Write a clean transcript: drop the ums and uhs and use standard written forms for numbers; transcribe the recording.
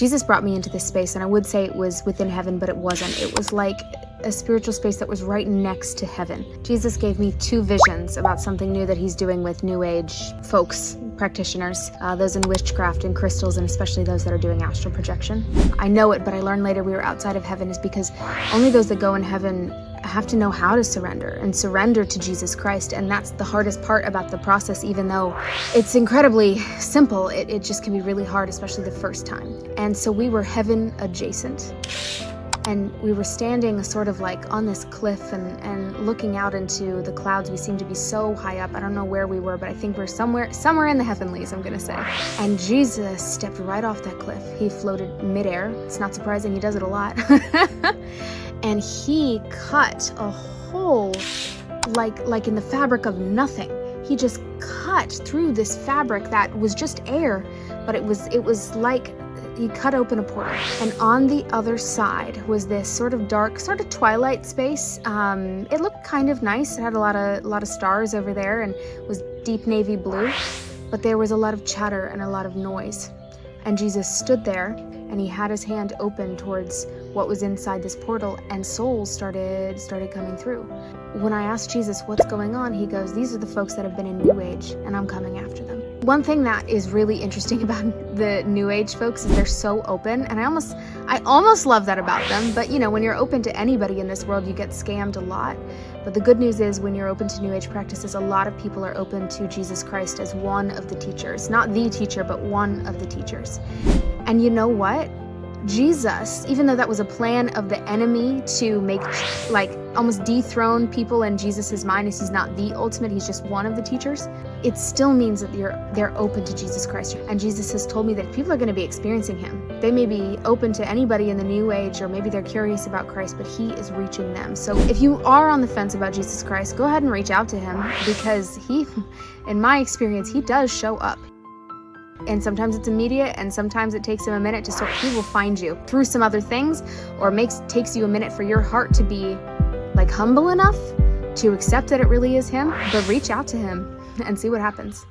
Jesus brought me into this space, and I would say it was within heaven, but it wasn't. It was like a spiritual space that was right next to heaven. Jesus gave me 2 visions about something new that he's doing with New Age folks, practitioners, those in witchcraft and crystals, and especially those that are doing astral projection. I know it, but I learned later we were outside of heaven is because only those that go in heaven have to know how to surrender to Jesus Christ. And that's the hardest part about the process. Even though it's incredibly simple, it just can be really hard, especially the first time. And so we were heaven adjacent, and we were standing sort of like on this cliff and looking out into the clouds. We seemed to be so high up. I don't know where we were, but I think we're somewhere in the heavenlies, I'm gonna say. And Jesus stepped right off that cliff. He floated midair. It's not surprising, he does it a lot. And he cut a hole like in the fabric of nothing. He just cut through this fabric that was just air, but it was like he cut open a portal. And on the other side was this sort of dark, sort of twilight space. It looked kind of nice. It had a lot of stars over there and was deep navy blue, but there was a lot of chatter and a lot of noise. And Jesus stood there, and he had his hand open towards what was inside this portal, and souls started coming through. When I asked Jesus what's going on, he goes, these are the folks that have been in New Age, and I'm coming after them. One thing that is really interesting about the New Age folks is they're so open, and I almost love that about them. But you know, when you're open to anybody in this world, you get scammed a lot. But the good news is when you're open to New Age practices, a lot of people are open to Jesus Christ as one of the teachers. Not the teacher, but one of the teachers. And you know what? Jesus, even though that was a plan of the enemy to make, like, almost dethrone people in Jesus's mind, as he's not the ultimate, he's just one of the teachers, it still means that they're open to Jesus Christ. And Jesus has told me that people are going to be experiencing him. They may be open to anybody in the New Age, or maybe they're curious about Christ, but he is reaching them. So if you are on the fence about Jesus Christ, go ahead and reach out to him, because he, in my experience, he does show up. And sometimes it's immediate, and sometimes it takes him a minute to sort. He will find you through some other things, or takes you a minute for your heart to be like humble enough to accept that it really is him. But reach out to him and see what happens.